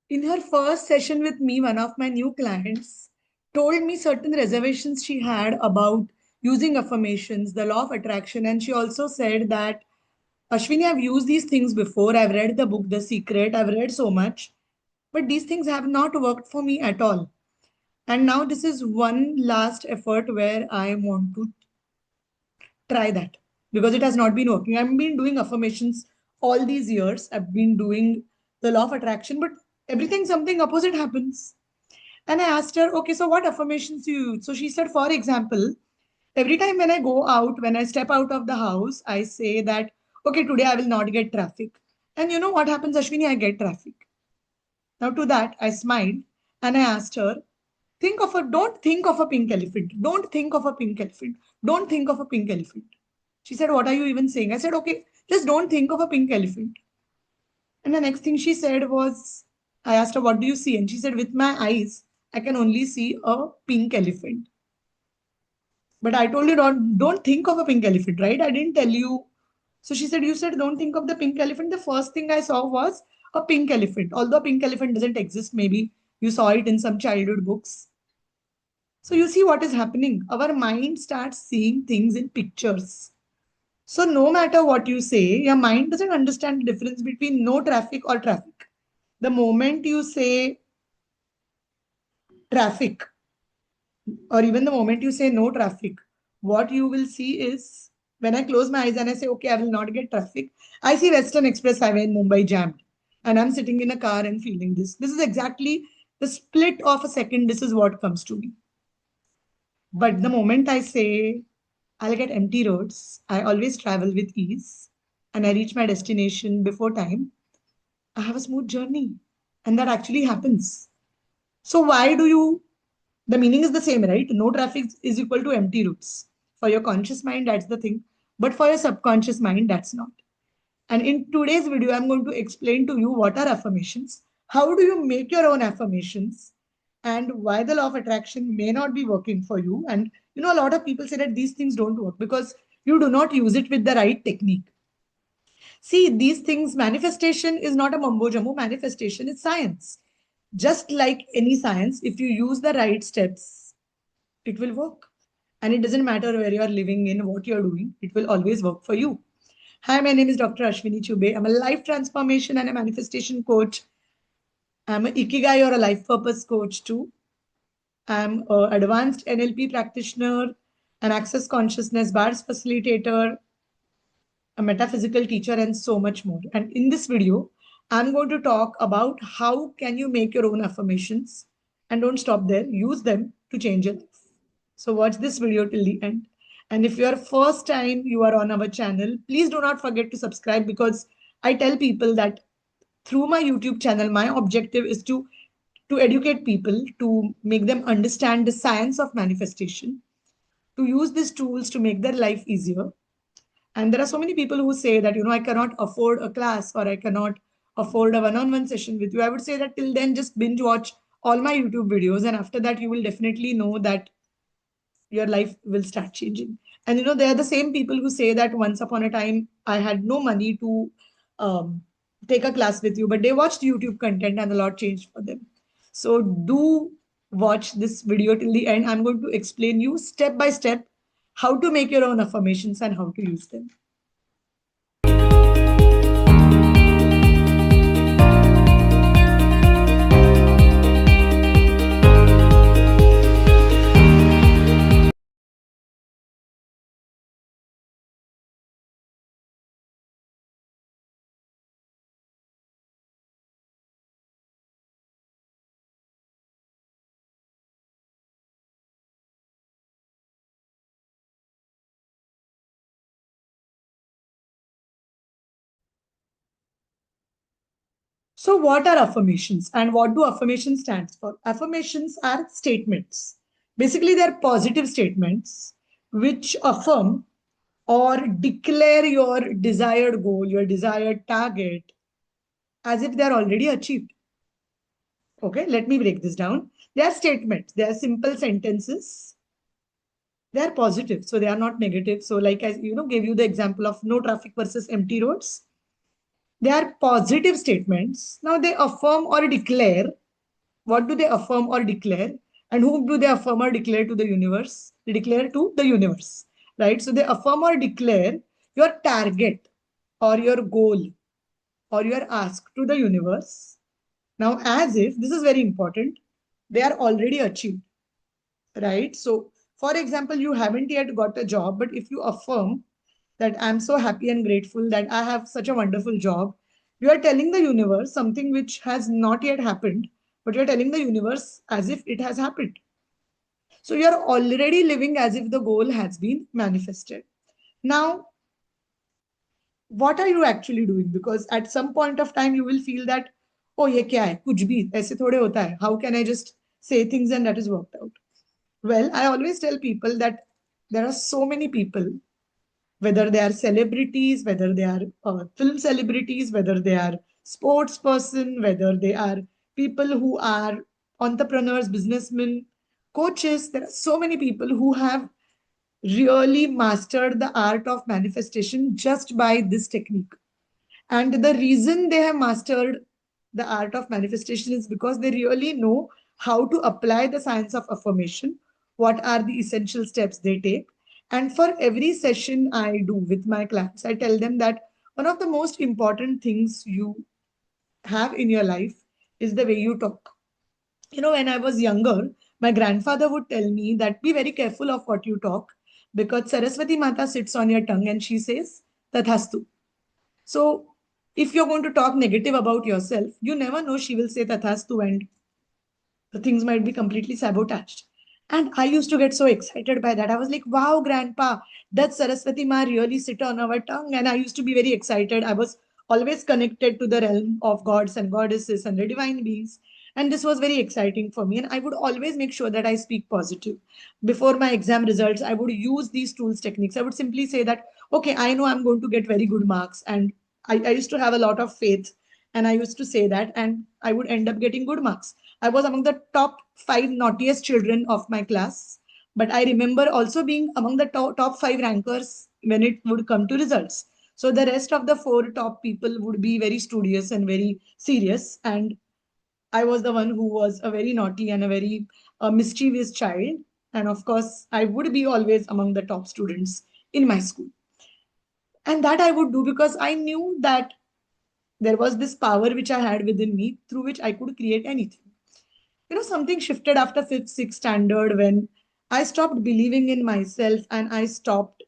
In her first session with me, one of my new clients told me certain reservations she had about using affirmations, the law of attraction. And she also said that, Ashwini, I've used these things before. I've read the book, The Secret. I've read so much, but these things have not worked for me at all. And now this is one last effort where I want to try that because it has not been working. I've been doing affirmations all these years. I've been doing the law of attraction, but everything, something opposite happens. And I asked her, okay, so what affirmations do you use? So she said, for example, every time when I go out, when I step out of the house, I say that, okay, today I will not get traffic. And you know what happens, Ashwini? I get traffic. Now to that, I smiled and I asked her, don't think of a pink elephant. Don't think of a pink elephant. Don't think of a pink elephant. She said, what are you even saying? I said, okay, just don't think of a pink elephant. And the next thing she said was, I asked her, what do you see? And she said, with my eyes, I can only see a pink elephant. But I told you, don't think of a pink elephant, right? I didn't tell you. So she said, you said, don't think of the pink elephant. The first thing I saw was a pink elephant. Although a pink elephant doesn't exist, maybe you saw it in some childhood books. So you see what is happening. Our mind starts seeing things in pictures. So no matter what you say, your mind doesn't understand the difference between no traffic or traffic. The moment you say traffic, or even the moment you say no traffic, what you will see is when I close my eyes and I say, okay, I will not get traffic, I see Western Express Highway in Mumbai jammed. And I'm sitting in a car and feeling this. This is exactly the split of a second. This is what comes to me. But the moment I say, I'll get empty roads, I always travel with ease, and I reach my destination before time, I have a smooth journey. And that actually happens. So, why do you? The meaning is the same, right? No traffic is equal to empty routes. For your conscious mind, that's the thing. But for your subconscious mind, that's not. And in today's video, I'm going to explain to you what are affirmations, how do you make your own affirmations, and why the law of attraction may not be working for you. And a lot of people say that these things don't work because you do not use it with the right technique. See, these things, manifestation is not a mumbo jumbo, manifestation is science. Just like any science, if you use the right steps, it will work. And it doesn't matter where you are living in, what you're doing, it will always work for you. Hi, my name is Dr. Ashwini Chube. I'm a life transformation and a manifestation coach. I'm an Ikigai or a life purpose coach too. I'm an advanced NLP practitioner, an access consciousness bars facilitator, a metaphysical teacher, and so much more. And in this video, I'm going to talk about how can you make your own affirmations, and don't stop there. Use them to change your life. So watch this video till the end. And if you're first time you are on our channel, please do not forget to subscribe because I tell people that through my YouTube channel, my objective is to educate people, to make them understand the science of manifestation, to use these tools to make their life easier. And there are so many people who say that, I cannot afford a class or I cannot afford a one-on-one session with you. I would say that till then, just binge watch all my YouTube videos. And after that, you will definitely know that your life will start changing. And they are the same people who say that once upon a time, I had no money to take a class with you, but they watched YouTube content and a lot changed for them. So do watch this video till the end. I'm going to explain you step by step how to make your own affirmations and how to use them. So, what are affirmations and what do affirmations stand for? Affirmations are statements. Basically, they're positive statements which affirm or declare your desired goal, your desired target as if they're already achieved. Okay, let me break this down. They are statements, they are simple sentences. They are positive, so they are not negative. So, like I gave you the example of no traffic versus empty roads. They are positive statements. Now they affirm or declare. What do they affirm or declare? And whom do they affirm or declare to the universe? They declare to the universe, right? So they affirm or declare your target or your goal or your ask to the universe. Now, as if this is very important, they are already achieved, right? So, for example, you haven't yet got a job, but if you affirm that I'm so happy and grateful that I have such a wonderful job, you are telling the universe something which has not yet happened, but you're telling the universe as if it has happened. So you're already living as if the goal has been manifested. Now, what are you actually doing? Because at some point of time, you will feel that, oh, ye kya hai? Kuch bhi, aise thode hota hai. How can I just say things and that is worked out? Well, I always tell people that there are so many people, whether they are celebrities, whether they are film celebrities, whether they are sports person, whether they are people who are entrepreneurs, businessmen, coaches. There are so many people who have really mastered the art of manifestation just by this technique. And the reason they have mastered the art of manifestation is because they really know how to apply the science of affirmation, what are the essential steps they take. And for every session I do with my clients, I tell them that one of the most important things you have in your life is the way you talk. When I was younger, my grandfather would tell me that be very careful of what you talk because Saraswati Mata sits on your tongue and she says, Tathastu. So if you're going to talk negative about yourself, you never know she will say Tathastu and the things might be completely sabotaged. And I used to get so excited by that. I was like, wow, grandpa, does Saraswati Ma really sit on our tongue? And I used to be very excited. I was always connected to the realm of gods and goddesses and the divine beings. And this was very exciting for me. And I would always make sure that I speak positive. Before my exam results, I would use these tools, techniques. I would simply say that, okay, I know I'm going to get very good marks. And I used to have a lot of faith. And I used to say that, and I would end up getting good marks. I was among the top five naughtiest children of my class. But I remember also being among the top five rankers when it would come to results. So the rest of the four top people would be very studious and very serious. And I was the one who was a very naughty and a very mischievous child. And of course, I would be always among the top students in my school. And that I would do because I knew that there was this power which I had within me through which I could create anything. Something shifted after fifth, sixth standard when I stopped believing in myself and I stopped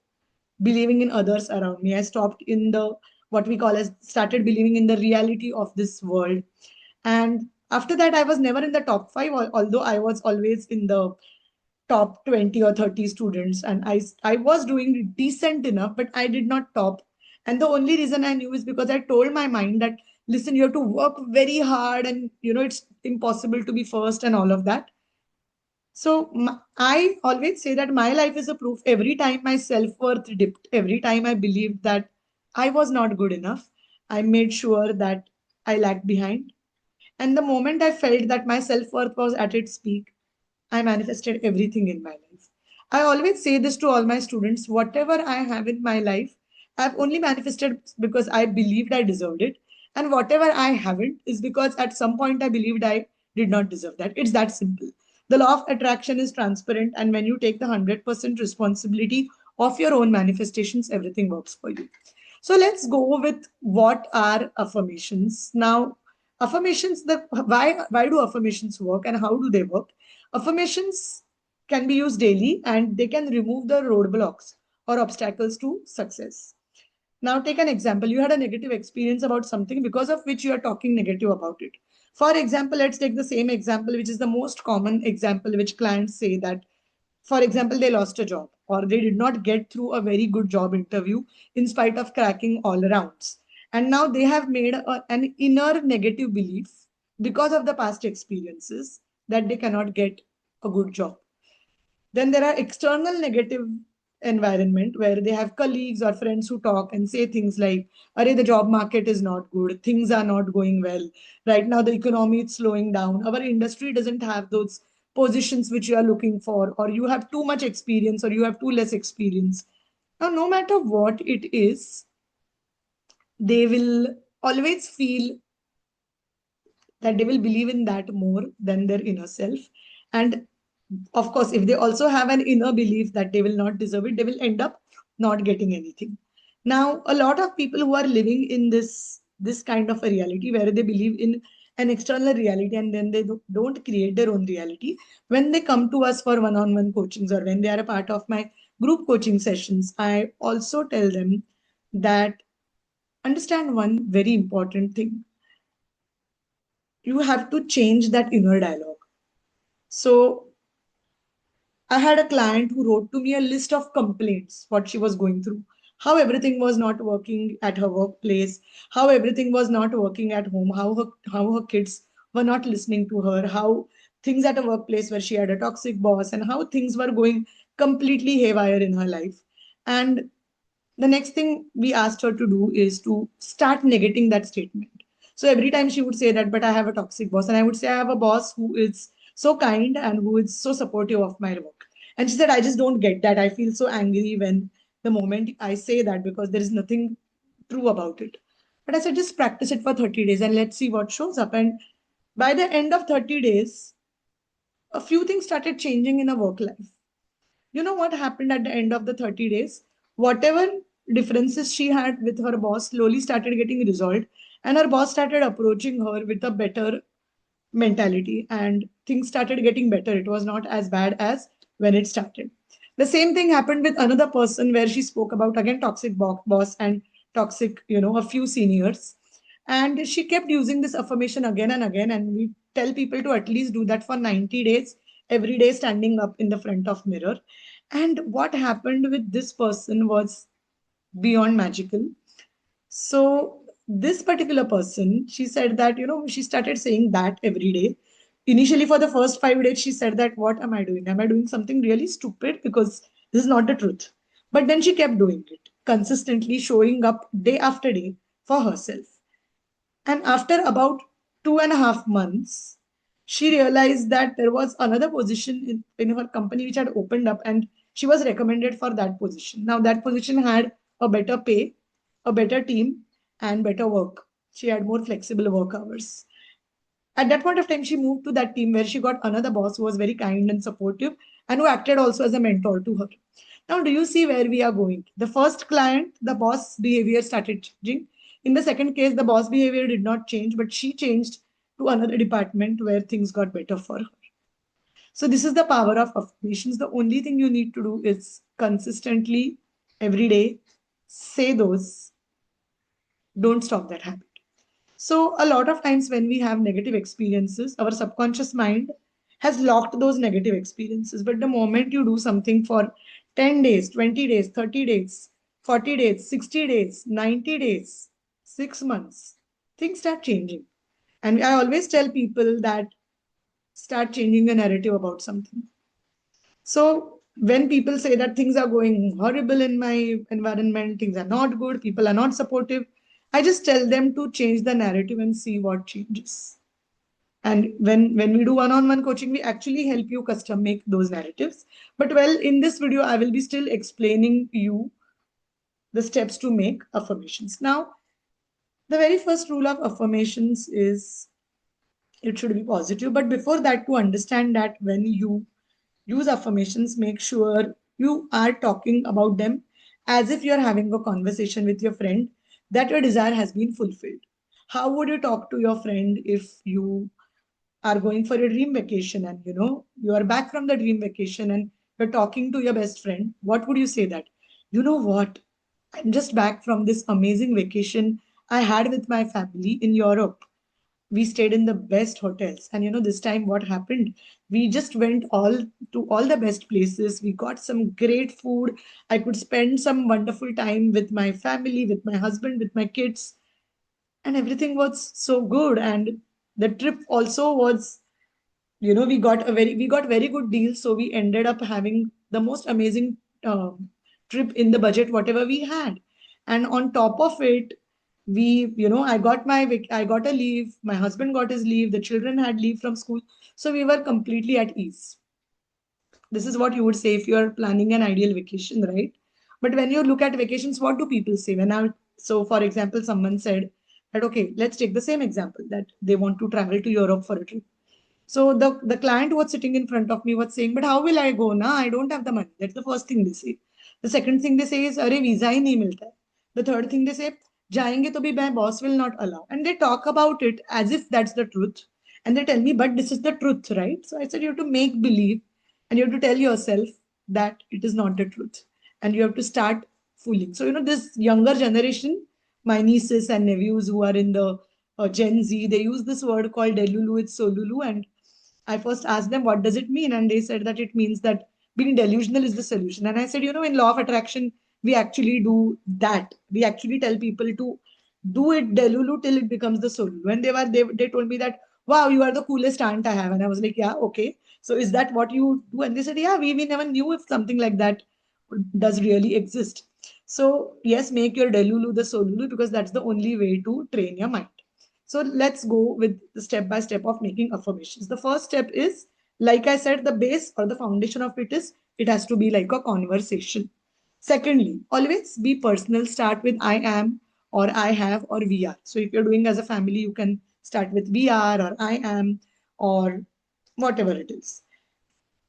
believing in others around me. I stopped in the what we call as started believing in the reality of this world. And after that, I was never in the top five, although I was always in the top 20 or 30 students. And I was doing decent enough, but I did not top. And the only reason I knew is because I told my mind that, listen, you have to work very hard and, it's impossible to be first and all of that. So I always say that my life is a proof. Every time my self-worth dipped, every time I believed that I was not good enough, I made sure that I lagged behind. And the moment I felt that my self-worth was at its peak, I manifested everything in my life. I always say this to all my students, whatever I have in my life, I've only manifested because I believed I deserved it. And whatever I haven't is because at some point I believed I did not deserve that. It's that simple. The law of attraction is transparent, and when you take the 100% responsibility of your own manifestations, everything works for you. So let's go with what are affirmations. Now, affirmations, why do affirmations work and how do they work? Affirmations can be used daily and they can remove the roadblocks or obstacles to success. Now, take an example. You had a negative experience about something because of which you are talking negative about it. For example, let's take the same example, which is the most common example, which clients say that, for example, they lost a job or they did not get through a very good job interview in spite of cracking all rounds. And now they have made an inner negative belief because of the past experiences that they cannot get a good job. Then there are external negative environment where they have colleagues or friends who talk and say things like, "Arey, the job market is not good. Things are not going well. Right now, the economy is slowing down. Our industry doesn't have those positions which you are looking for, or you have too much experience, or you have too less experience." Now, no matter what it is, they will always feel that they will believe in that more than their inner self. And of course, if they also have an inner belief that they will not deserve it, they will end up not getting anything. Now, a lot of people who are living in this kind of a reality where they believe in an external reality and then they don't create their own reality, when they come to us for one-on-one coachings or when they are a part of my group coaching sessions, I also tell them that understand one very important thing. You have to change that inner dialogue. So I had a client who wrote to me a list of complaints, what she was going through, how everything was not working at her workplace, how everything was not working at home, how her kids were not listening to her, how things at a workplace where she had a toxic boss, and how things were going completely haywire in her life. And the next thing we asked her to do is to start negating that statement. So every time she would say that, but I have a toxic boss. And I would say, I have a boss who is so kind and who is so supportive of my work. And she said, I just don't get that. I feel so angry when the moment I say that because there is nothing true about it. But I said, just practice it for 30 days and let's see what shows up. And by the end of 30 days, a few things started changing in her work life. You know what happened at the end of the 30 days? Whatever differences she had with her boss slowly started getting resolved, and her boss started approaching her with a better mentality, and things started getting better. It was not as bad as when it started. The same thing happened with another person where she spoke about again toxic boss and toxic, a few seniors. And she kept using this affirmation again and again. And we tell people to at least do that for 90 days, every day standing up in the front of mirror. And what happened with this person was beyond magical. So this particular person, she said that, she started saying that every day. Initially, for the first 5 days, she said that, what am I doing? Am I doing something really stupid? Because this is not the truth. But then she kept doing it, consistently showing up day after day for herself. And after about 2.5 months, she realized that there was another position in her company which had opened up, and she was recommended for that position. Now, that position had a better pay, a better team, and better work. She had more flexible work hours. At that point of time, she moved to that team where she got another boss who was very kind and supportive and who acted also as a mentor to her. Now, do you see where we are going? The first client, the boss behavior started changing. In the second case, the boss behavior did not change, but she changed to another department where things got better for her. So, this is the power of affirmations. The only thing you need to do is consistently, every day, say those. Don't stop that habit. So, a lot of times when we have negative experiences, our subconscious mind has locked those negative experiences. But the moment you do something for 10 days, 20 days, 30 days, 40 days, 60 days, 90 days, 6 months, things start changing. And I always tell people that start changing the narrative about something. So when people say that things are going horrible in my environment, things are not good, people are not supportive, I just tell them to change the narrative and see what changes. And when we do one-on-one coaching, we actually help you custom make those narratives. But well, in this video, I will be still explaining you the steps to make affirmations. Now, the very first rule of affirmations is it should be positive. But before that, to understand that when you use affirmations, make sure you are talking about them as if you're having a conversation with your friend, that your desire has been fulfilled. How would you talk to your friend if you are going for a dream vacation and you are back from the dream vacation and you're talking to your best friend? What would you say? That, you know what, I'm just back from this amazing vacation I had with my family in Europe. We stayed in the best hotels, and this time what happened, we just went all to all the best places, we got some great food, I could spend some wonderful time with my family, with my husband, with my kids, and everything was so good. And the trip also was, we got very good deals, so we ended up having the most amazing trip in the budget whatever we had. And on top of it, I got a leave, my husband got his leave, the children had leave from school, so we were completely at ease. This is what you would say if you are planning an ideal vacation, right? But when you look at vacations, what do people say? So for example, someone said That okay, let's take the same example that they want to travel to Europe for a trip. So the client was sitting in front of me was saying, but how will I go? Na, I don't have the money. That's the first thing they say. The second thing they say is, अरे visa ही नहीं मिलता है. The third thing they say, जाएंगे तो भी my boss will not allow. And they talk about it as if that's the truth. And they tell me, but this is the truth, right? So I said, you have to make believe and you have to tell yourself that it is not the truth. And you have to start fooling. So, this younger generation, my nieces and nephews who are in the Gen Z, they use this word called Delulu, it's Solulu. And I first asked them, what does it mean? And they said that it means that being delusional is the solution. And I said, in law of attraction, we actually do that. We actually tell people to do it delulu till it becomes the solulu. When they told me that, wow, you are the coolest aunt I have. And I was like, yeah, okay. So is that what you do? And they said, yeah, we never knew if something like that does really exist. So yes, make your delulu the solulu because that's the only way to train your mind. So let's go with the step by step of making affirmations. The first step is, like I said, the base or the foundation of it is it has to be like a conversation. Secondly, always be personal. Start with I am or I have or we are. So if you're doing as a family, you can start with we are or I am or whatever it is.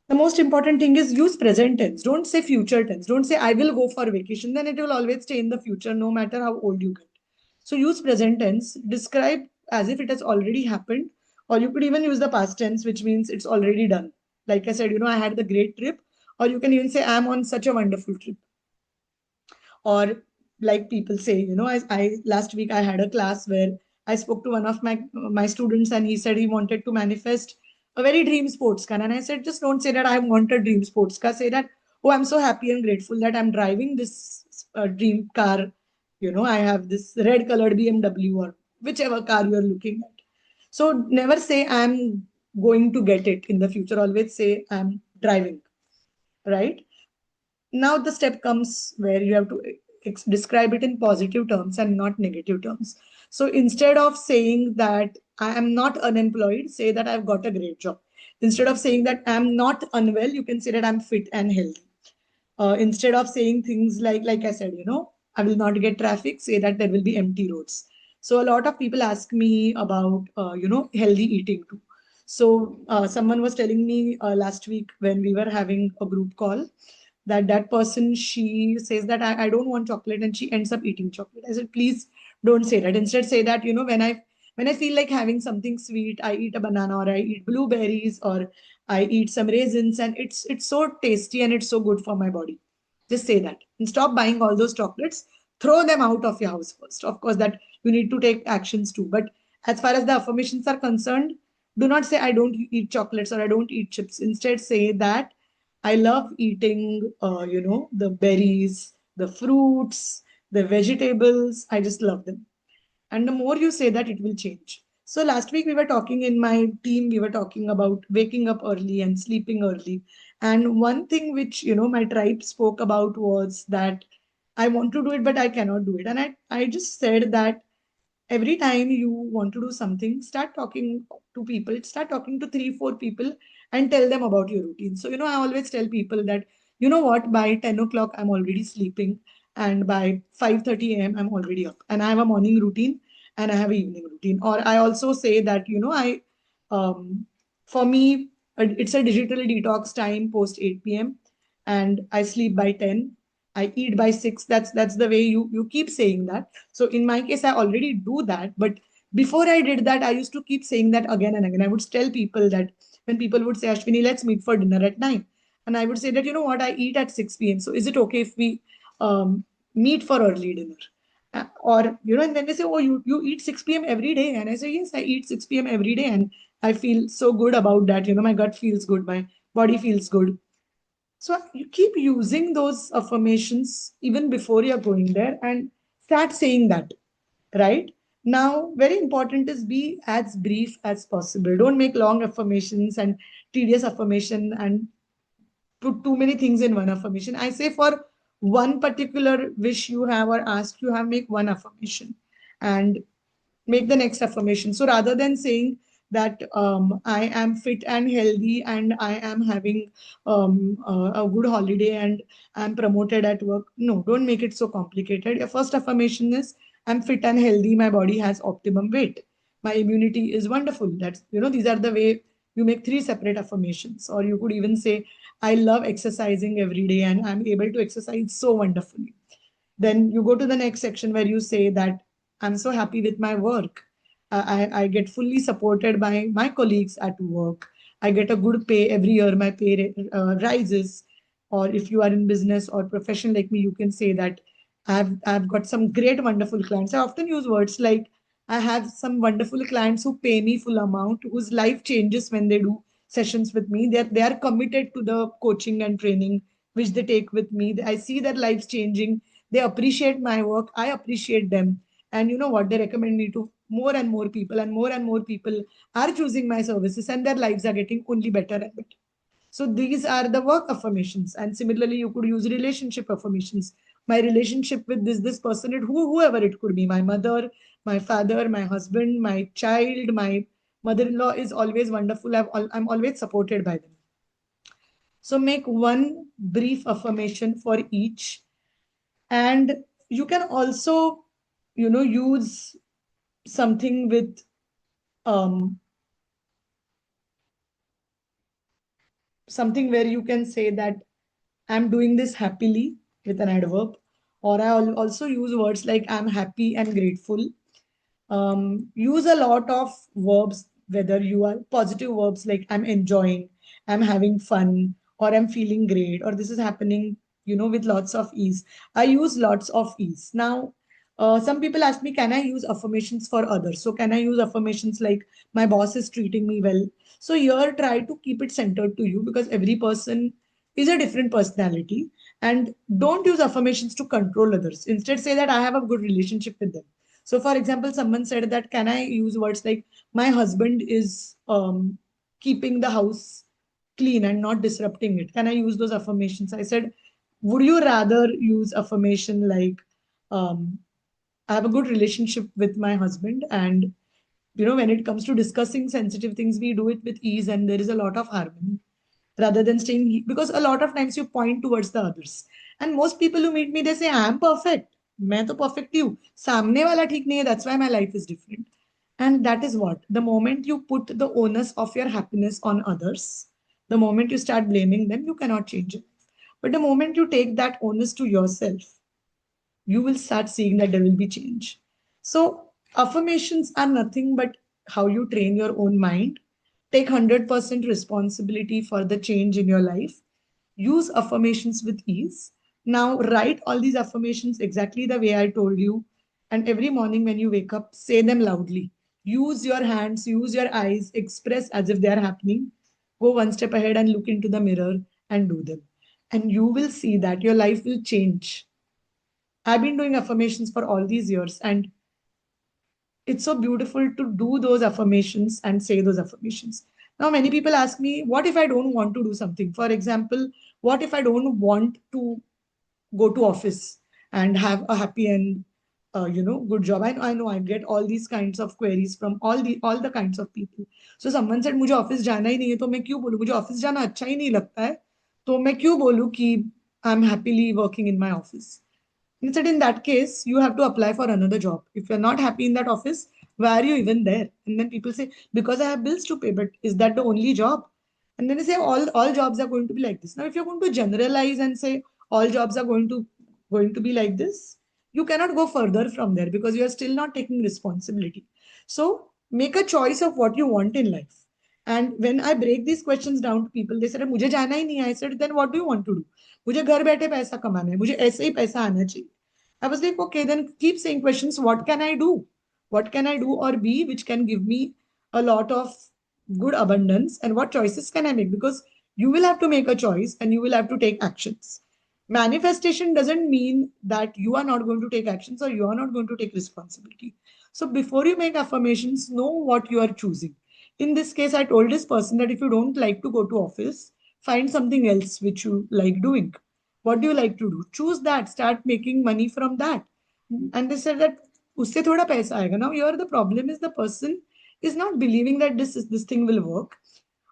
The most important thing is use present tense. Don't say future tense. Don't say I will go for vacation. Then it will always stay in the future no matter how old you get. So use present tense. Describe as if it has already happened. Or you could even use the past tense, which means it's already done. Like I said, I had the great trip. Or you can even say I'm on such a wonderful trip. Or like people say, I last week I had a class where I spoke to one of my students and he said he wanted to manifest a very dream sports car. And I said, just don't say that I want a dream sports car. Say that, oh, I'm so happy and grateful that I'm driving this dream car. I have this red colored BMW or whichever car you're looking at. So never say I'm going to get it in the future. Always say I'm driving, right? Now the step comes where you have to describe it in positive terms and not negative terms. So instead of saying that I am not unemployed, say that I've got a great job. Instead of saying that I'm not unwell, you can say that I'm fit and healthy. Instead of saying things like I said, I will not get traffic, say that there will be empty roads. So a lot of people ask me about healthy eating too. So someone was telling me last week when we were having a group call that person, she says that I don't want chocolate and she ends up eating chocolate. I said, please don't say that. Instead say that, when I feel like having something sweet, I eat a banana or I eat blueberries or I eat some raisins and it's so tasty and it's so good for my body. Just say that and stop buying all those chocolates. Throw them out of your house first. Of course, that you need to take actions too. But as far as the affirmations are concerned, do not say I don't eat chocolates or I don't eat chips. Instead, say that I love eating, the berries, the fruits, the vegetables. I just love them. And the more you say that, it will change. So last week we were talking in my team, we were talking about waking up early and sleeping early. And one thing which, my tribe spoke about was that I want to do it, but I cannot do it. And I just said that every time you want to do something, start talking to people, start talking to 3 4 people and tell them about your routine. So I always tell people that what, by 10 o'clock I'm already sleeping and by 5:30 a.m. I'm already up and I have a morning routine and I have an evening routine. Or I also say that I for me it's a digital detox time post 8 p.m. and I sleep by 10, I eat by 6. That's the way you keep saying that. So in my case, I already do that. But before I did that, I used to keep saying that again and again. I would tell people that when people would say, Ashwini, let's meet for dinner at 9. And I would say that, you know what, I eat at 6 p.m. So is it okay if we meet for early dinner? And then they say, oh, you eat 6 p.m. every day. And I say, yes, I eat 6 p.m. every day. And I feel so good about that. My gut feels good. My body feels good. So you keep using those affirmations even before you're going there and start saying that, right? Now, very important is be as brief as possible. Don't make long affirmations and tedious affirmation and put too many things in one affirmation. I say for one particular wish you have or ask you have, make one affirmation and make the next affirmation. So rather than saying that I am fit and healthy and I am having a good holiday and I'm promoted at work, no, don't make it so complicated. Your first affirmation is I'm fit and healthy. My body has optimum weight. My immunity is wonderful. That's, these are the way you make three separate affirmations. Or you could even say, I love exercising every day and I'm able to exercise so wonderfully. Then you go to the next section where you say that I'm so happy with my work. I get fully supported by my colleagues at work. I get a good pay every year. My pay rises. Or if you are in business or profession like me, you can say that I've got some great, wonderful clients. I often use words like I have some wonderful clients who pay me full amount, whose life changes when they do sessions with me. They are committed to the coaching and training which they take with me. I see their lives changing. They appreciate my work. I appreciate them. And you know what? They recommend me to more and more people are choosing my services, and their lives are getting only better and better. So these are the work affirmations. And similarly, you could use relationship affirmations. My relationship with this person, whoever it could be, my mother, my father, my husband, my child, my mother-in-law is always wonderful. I'm always supported by them. So make one brief affirmation for each. And you can also, use something with um, something where you can say that I'm doing this happily with an adverb. Or I also use words like I'm happy and grateful. Use a lot of verbs, whether you are positive verbs like I'm enjoying, I'm having fun, or I'm feeling great, or this is happening, with lots of ease. I use lots of ease. Now, some people ask me, can I use affirmations for others? So, can I use affirmations like my boss is treating me well? So, here try to keep it centered to you because every person is a different personality. And don't use affirmations to control others. Instead, say that I have a good relationship with them. So, for example, someone said that, can I use words like, my husband is keeping the house clean and not disrupting it? Can I use those affirmations? I said, would you rather use affirmation like, um, I have a good relationship with my husband, and when it comes to discussing sensitive things, we do it with ease and there is a lot of harmony rather than staying, because a lot of times you point towards the others. And most people who meet me, they say, I'm perfect. मैं तो perfect ही हूँ. सामने वाला ठीक नहीं है. That's why my life is different. And that is what, the moment you put the onus of your happiness on others, the moment you start blaming them, you cannot change it. But the moment you take that onus to yourself, you will start seeing that there will be change. So, affirmations are nothing but how you train your own mind. Take 100% responsibility for the change in your life. Use affirmations with ease. Now, write all these affirmations exactly the way I told you. And every morning when you wake up, say them loudly. Use your hands, use your eyes, express as if they are happening. Go one step ahead and look into the mirror and do them. And you will see that your life will change. I've been doing affirmations for all these years, and it's so beautiful to do those affirmations and say those affirmations. Now, many people ask me, what if I don't want to do something? For example, what if I don't want to go to office and have a happy and good job? I know I get all these kinds of queries from all the kinds of people. So someone said, मुझे office जाना ही नहीं है तो मैं क्यों बोलूं, मुझे office जाना अच्छा ही नहीं लगता है तो मैं क्यों बोलूं कि I'm happily working in my office. Instead, in that case, you have to apply for another job. If you're not happy in that office, why are you even there? And then people say, because I have bills to pay, but is that the only job? And then they say, all jobs are going to be like this. Now, if you're going to generalize and say all jobs are going to be like this, you cannot go further from there because you are still not taking responsibility. So make a choice of what you want in life. And when I break these questions down to people, they said, मुझे जाना ही नहीं है. I said, then what do you want to do? मुझे घर बैठे पैसा कमाना है, मुझे ऐसे ही पैसा आना चाहिए. I was like, okay, then keep saying questions. What can I do? What can I do or be which can give me a lot of good abundance? And what choices can I make? Because you will have to make a choice and you will have to take actions. Manifestation doesn't mean that you are not going to take actions or you are not going to take responsibility. So before you make affirmations, know what you are choosing. In this case, I told this person that if you don't like to go to office, find something else which you like doing. What do you like to do? Choose that. Start making money from that. And they said that usse thoda paisa aayega. Now here the problem is the person is not believing that this thing will work.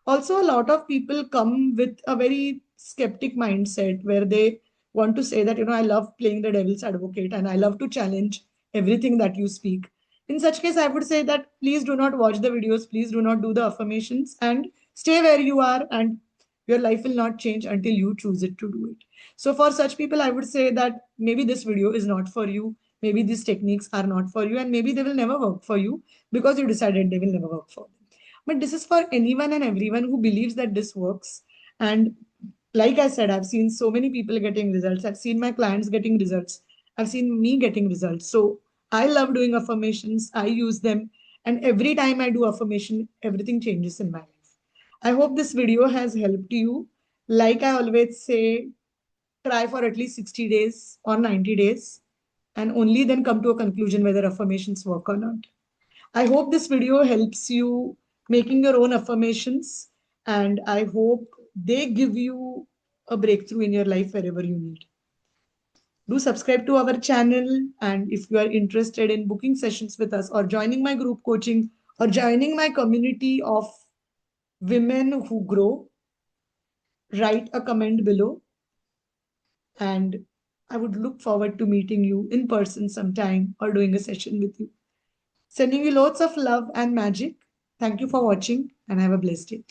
Also, a lot of people come with a very skeptic mindset where they want to say that, I love playing the devil's advocate and I love to challenge everything that you speak. In such case, I would say that please do not watch the videos, please do not do the affirmations, and stay where you are, and your life will not change until you choose it to do it. So for such people, I would say that maybe this video is not for you, maybe these techniques are not for you, and maybe they will never work for you because you decided they will never work for them. But this is for anyone and everyone who believes that this works. And like I said, I've seen so many people getting results. I've seen my clients getting results. I've seen me getting results. So I love doing affirmations. I use them. And every time I do affirmation, everything changes in my life. I hope this video has helped you. Like I always say, try for at least 60 days or 90 days and only then come to a conclusion whether affirmations work or not. I hope this video helps you making your own affirmations, and I hope they give you a breakthrough in your life wherever you need. Do subscribe to our channel, and if you are interested in booking sessions with us or joining my group coaching or joining my community of women who grow, write a comment below, and I would look forward to meeting you in person sometime or doing a session with you. Sending you lots of love and magic. Thank you for watching and have a blessed day.